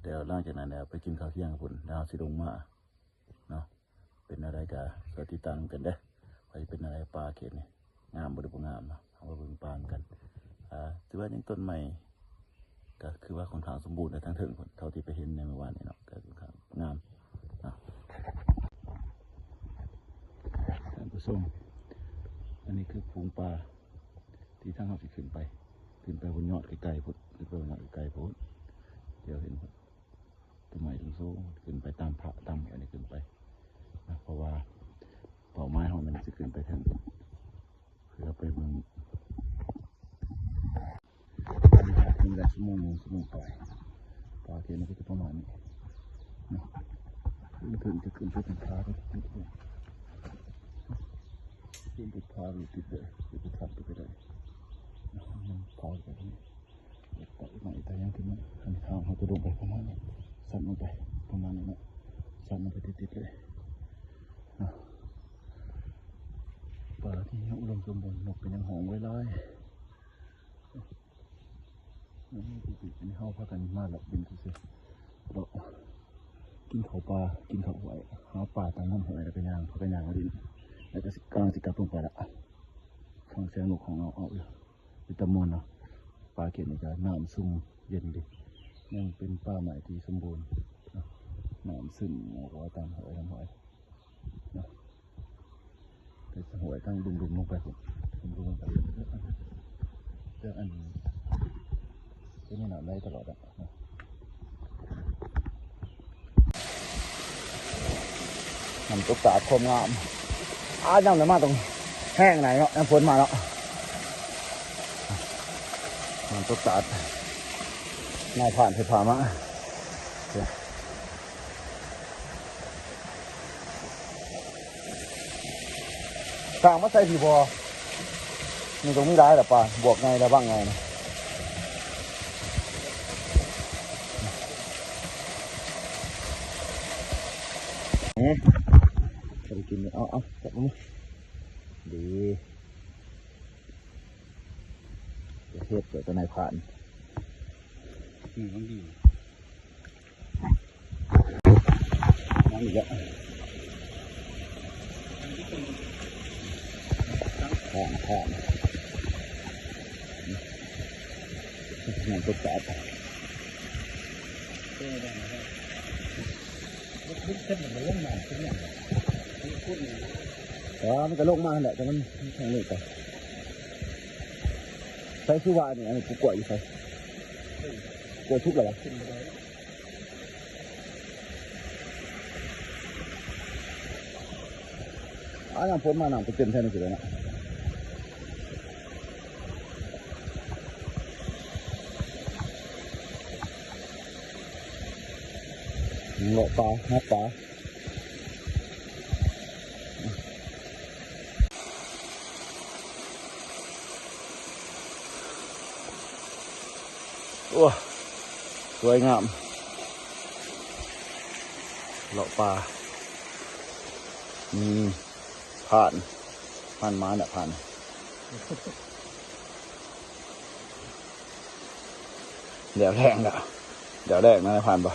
เดี๋ยวหลังจากนั้นเดี๋ยวไปกินข้าวเที่ยงพุ่นแล้วสิลงมาเนาะเป็นอะไรกันสติตามกันเด้อไปเป็นอะไรปลาเข็ดนี่งามบริบูรณ์งามเนาะเอามาเบิ่งปลากันถือว่ายังต้นใหม่ก็คือว่าค่อนข้างสมบูรณ์ในทางถึงเท่าที่ไปเห็นในเมื่อวานนี้เนาะก็ค่อนข้างงามนะท่านผู้ชมอันนี้คือฝูงปลาที่ทางเราสิขึ้นไปบนยอดไกลๆพุ่นขึ้นไปบนยอดไกลๆพุ่นเดี๋ยวเห็นพุ่นต้นไม้สูงสูงขึ้นไปตามพระตามอันนี้ขึ้นไปนะเพราะว่าเป้าหมายของมันจะขึ้นไปทางเพื่อไปเมืองมีได้ชั่วโมงไปปลาเทียนก็จะประมาณนี้นะถึงจะขึ้นไปเป็นพาก็ติดเลยขึ้นไปพาหรือติดเลยจะทับไปได้มันพอแบบนี้ต่ออีกหน่อยแต่ยังถึงนั้นทางเขาจะลงไปประมาณนี้สั่นลงไปประมาณนี้นะสั่นลงไปติดเลยปลาที่อุดมสมบูรณ์นกเป็นยังหอมไว้เลยนี่เข้าพักกันมากแล้วบินกูสิเรากินข้าวปลากินข้าวหอยหาปลาตามน้ำหอยแล้วไปย่างพักกันย่างมาดินแล้วก็กำลังจะกลับลงไปละฟังเสียงนกของเราเอาอยู่วิตามินเนาะปลาเก็ดนี่ก็น้ำซุ่มเย็นดียังเป็นปลาใหม่ที่สมบูรณ์น้ำซึมออกมาตามหอยนะแต่หอยตั้งดุมลงไปดุมลงไปเรื่องอันที่นี่หนาได้ตลอดน้ำตกตาดคมงามยังเลยมาตรงแห้งไหนเนาะน้ำฝนมาแล้วน้ำตกตาดนายผ่านมาสร้างมาใส่ผีบอนี่ตรงนี้ได้หรือเปล่าบวกไงแล้วบ้างไงนะจะไปกินเอาจับมือดีจะเทศเกิดตัวนายผ่านมันดีน้ำอีกแล้วผ่านน้ำตกตาดมันจะลงมาแหละแต่มันแข็งเลยไปใช้ชื่อว่าเนี่ยอันนี้กูกลัวอยู่ใช่กลัวทุกข์เหรอน้ำพ้นมาหนังไปเต็มแค่นี้เลยนะหลอกปลาหาปลาโอ้สวยงามหลอกปลาผ่านมาเนี่ยผ่านเดี๋ยวแรงอ่ะเดี๋ยวแรกนะผ่านปะ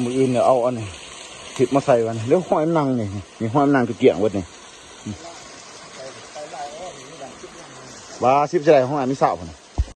มืออื่นเนี่ยเอาอันนี้ถิบมาใส่กันเรื่องห้อยมันนังนี่มีห้อยมันนังตะเกียงวัดนี่ว่าชิบจะได้ห้องอันนี้สาวคน